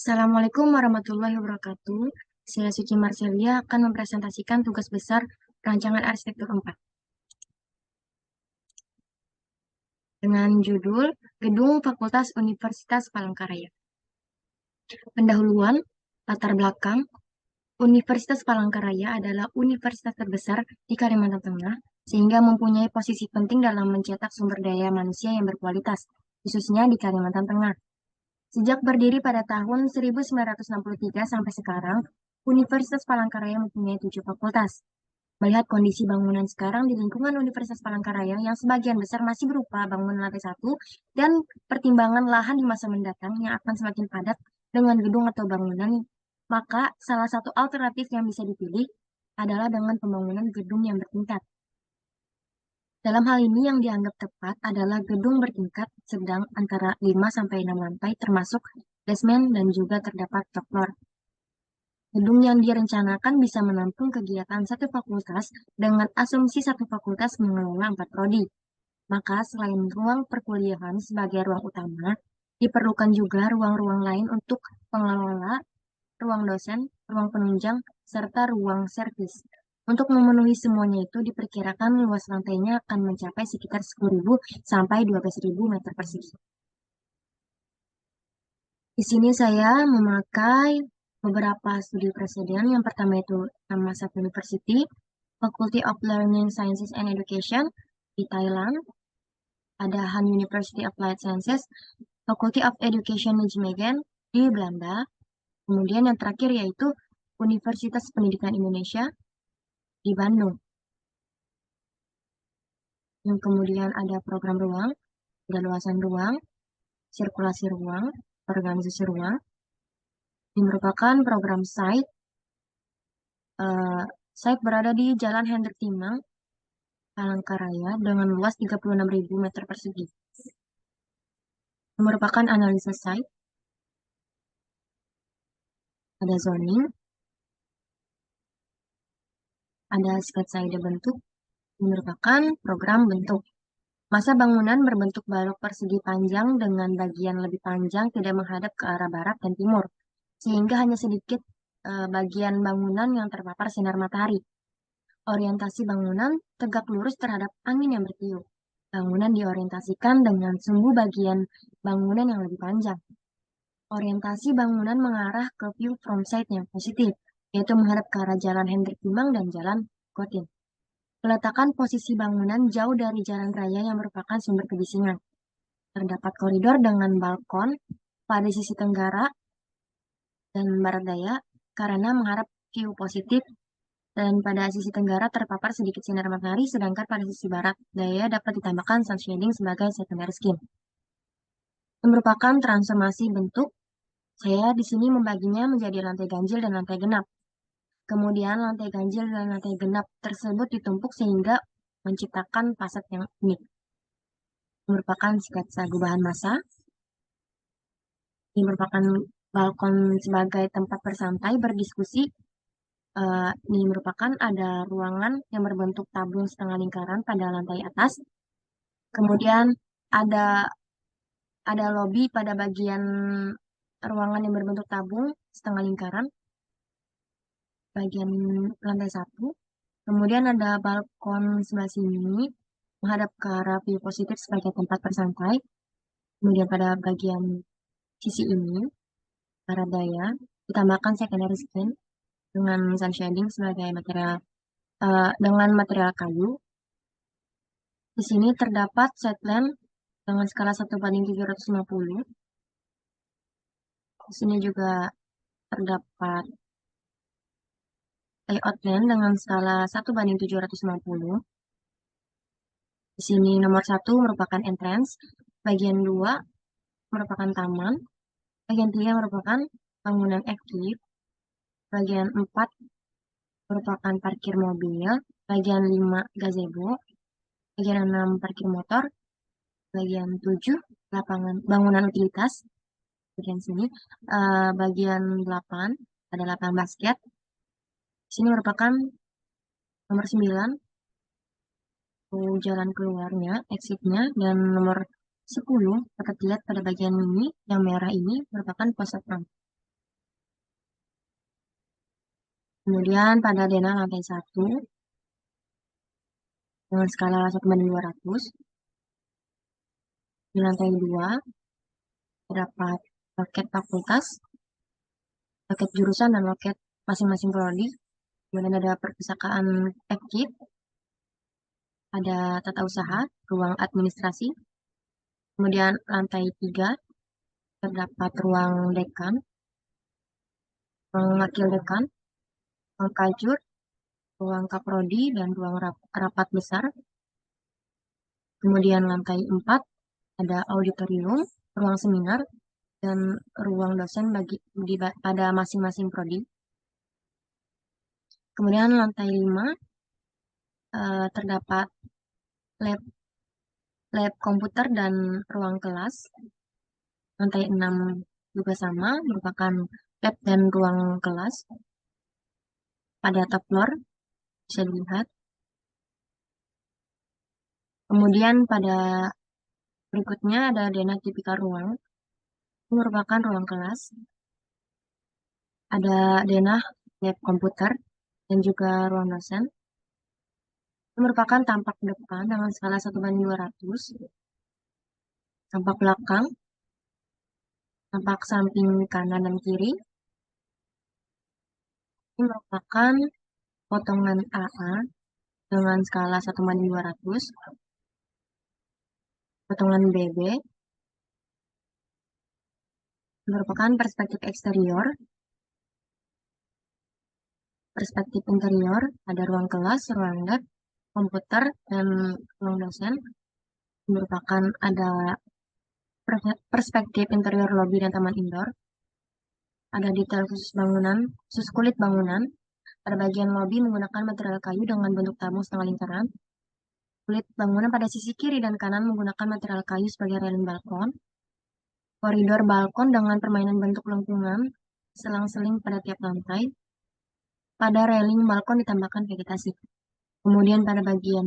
Assalamualaikum warahmatullahi wabarakatuh. Saya Suci Marcelia akan mempresentasikan tugas besar Rancangan Arsitektur 4 dengan judul Gedung Fakultas Universitas Palangkaraya. Pendahuluan, latar belakang, Universitas Palangkaraya adalah universitas terbesar di Kalimantan Tengah sehingga mempunyai posisi penting dalam mencetak sumber daya manusia yang berkualitas, khususnya di Kalimantan Tengah. Sejak berdiri pada tahun 1963 sampai sekarang, Universitas Palangkaraya mempunyai 7 fakultas. Melihat kondisi bangunan sekarang di lingkungan Universitas Palangkaraya yang sebagian besar masih berupa bangunan lantai satu dan pertimbangan lahan di masa mendatang yang akan semakin padat dengan gedung atau bangunan, maka salah satu alternatif yang bisa dipilih adalah dengan pembangunan gedung yang bertingkat. Dalam hal ini yang dianggap tepat adalah gedung bertingkat sedang antara 5 sampai 6 lantai termasuk basement dan juga terdapat top floor. Gedung yang direncanakan bisa menampung kegiatan satu fakultas dengan asumsi satu fakultas mengelola 4 prodi. Maka selain ruang perkuliahan sebagai ruang utama, diperlukan juga ruang-ruang lain untuk pengelola, ruang dosen, ruang penunjang, serta ruang servis. Untuk memenuhi semuanya itu diperkirakan luas lantainya akan mencapai sekitar 10.000 sampai 12.000 meter persegi. Di sini saya memakai beberapa studi presiden. Yang pertama itu Thammasat University, Faculty of Learning Sciences and Education di Thailand. Ada Han University Applied Sciences, Faculty of Education Nijmegen di Belanda. Kemudian yang terakhir yaitu Universitas Pendidikan Indonesia di Bandung. Yang kemudian ada program ruang, ada luasan ruang, sirkulasi ruang, organisasi ruang. Ini merupakan program site. Site berada di Jalan Hendrik Timang, Palangkaraya dengan luas 36.000 meter persegi. Ini merupakan analisa site, ada zoning, ada sketsa ide bentuk, ini merupakan program bentuk. Masa bangunan berbentuk balok persegi panjang dengan bagian lebih panjang tidak menghadap ke arah barat dan timur, sehingga hanya sedikit bagian bangunan yang terpapar sinar matahari. Orientasi bangunan tegak lurus terhadap angin yang bertiup. Bangunan diorientasikan dengan sumbu bagian bangunan yang lebih panjang. Orientasi bangunan mengarah ke view from site yang positif, yaitu menghadap ke arah Jalan Hendrik Timang dan Jalan Kotin. Peletakan posisi bangunan jauh dari jalan raya yang merupakan sumber kebisingan. Terdapat koridor dengan balkon pada sisi tenggara dan barat daya karena mengharap view positif, dan pada sisi tenggara terpapar sedikit sinar matahari, sedangkan pada sisi barat daya dapat ditambahkan sun shading sebagai secondary skin. Yang merupakan transformasi bentuk, saya di sini membaginya menjadi lantai ganjil dan lantai genap. Kemudian lantai ganjil dan lantai genap tersebut ditumpuk sehingga menciptakan fasad yang unik. Merupakan sketsa gubahan massa. Ini merupakan balkon sebagai tempat bersantai, berdiskusi. Ini merupakan ada ruangan yang berbentuk tabung setengah lingkaran pada lantai atas. Kemudian ada ada lobi pada bagian ruangan yang berbentuk tabung setengah lingkaran, bagian lantai satu. Kemudian ada balkon sebelah sini menghadap ke arah view positif sebagai tempat bersantai. Kemudian pada bagian sisi ini, barat daya, ditambahkan secondary skin dengan sun shading sebagai material dengan material kayu. Di sini terdapat side plan dengan skala 1:750. Di sini juga terdapat layout plan dengan skala 1:750. Di sini nomor 1 merupakan entrance, bagian 2 merupakan taman, bagian 3 merupakan bangunan aktif, bagian 4 merupakan parkir mobil, bagian 5 gazebo, bagian 6 parkir motor, bagian 7 lapangan bangunan utilitas, bagian sini, bagian 8 ada lapangan basket. Di sini merupakan nomor 9 jalan keluarnya, exitnya, dan nomor 10 dapat dilihat pada bagian ini yang merah ini merupakan pos satpam. Kemudian pada denah lantai 1 dengan skala 1:200. Di lantai 2 terdapat loket fakultas, loket jurusan, dan loket masing-masing prodi. Kemudian ada perpustakaan FKIP, ada tata usaha, ruang administrasi. Kemudian lantai 3 terdapat ruang dekan, ruang wakil dekan, ruang kajur, ruang kaprodi, dan ruang rapat besar. Kemudian lantai 4 ada auditorium, ruang seminar, dan ruang dosen pada masing-masing prodi. Kemudian lantai 5 terdapat lab lab komputer dan ruang kelas. Lantai 6 juga sama, merupakan lab dan ruang kelas. Pada top floor bisa dilihat. Kemudian pada berikutnya ada denah tipikal ruang. Ini merupakan ruang kelas. Ada denah lab komputer dan juga ruang dosen. Ini merupakan tampak depan dengan skala 1:200. Tampak belakang, tampak samping kanan dan kiri. Ini merupakan potongan AA dengan skala 1:200. Potongan BB merupakan perspektif eksterior. Perspektif interior ada ruang kelas, ruang lab, komputer, dan ruang dosen. Merupakan ada perspektif interior lobi dan taman indoor. Ada detail khusus bangunan, khusus kulit bangunan. Pada bagian lobi menggunakan material kayu dengan bentuk tabung setengah lingkaran. Kulit bangunan pada sisi kiri dan kanan menggunakan material kayu sebagai railing balkon. Koridor balkon dengan permainan bentuk lengkungan, selang-seling pada tiap lantai. Pada railing balkon ditambahkan vegetasi. Kemudian pada bagian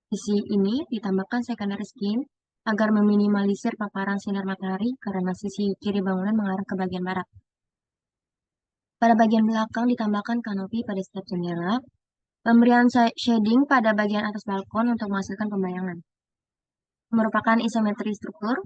sisi ini ditambahkan secondary skin agar meminimalisir paparan sinar matahari karena sisi kiri bangunan mengarah ke bagian barat. Pada bagian belakang ditambahkan kanopi pada setiap jendela. Pemberian shading pada bagian atas balkon untuk menghasilkan pembayangan. Merupakan isometri struktur,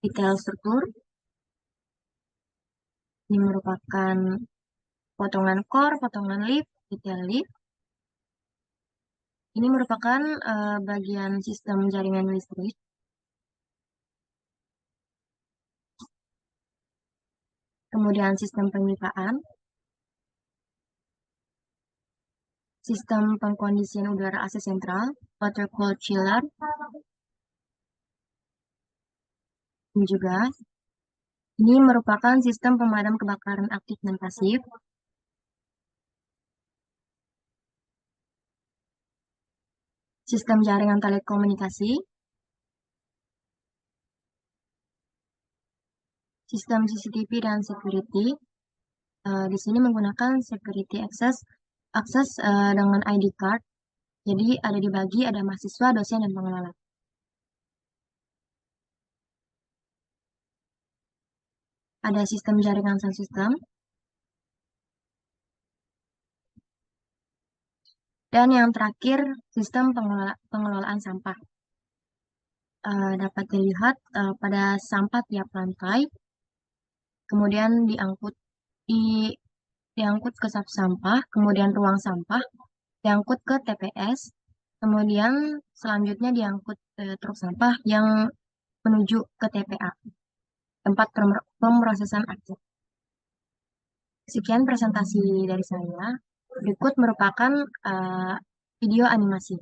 detail struktur. Ini merupakan potongan core, potongan lift, detail lift. Ini merupakan bagian sistem jaringan listrik. Kemudian sistem pemipaan, sistem pengkondisian udara AC sentral, water cooled chiller, ini juga. Ini merupakan sistem pemadam kebakaran aktif dan pasif. Sistem jaringan telekomunikasi, sistem CCTV dan security. Di sini menggunakan security akses dengan ID card. Jadi ada dibagi, ada mahasiswa, dosen, dan pengelola. Ada sistem jaringan sound system. Dan yang terakhir, sistem pengelolaan sampah. Dapat dilihat pada sampah tiap lantai, kemudian diangkut ke sap sampah, kemudian ruang sampah, diangkut ke TPS, kemudian selanjutnya diangkut truk sampah yang menuju ke TPA, tempat pemrosesan akhir. Sekian presentasi dari saya. Berikut merupakan video animasi.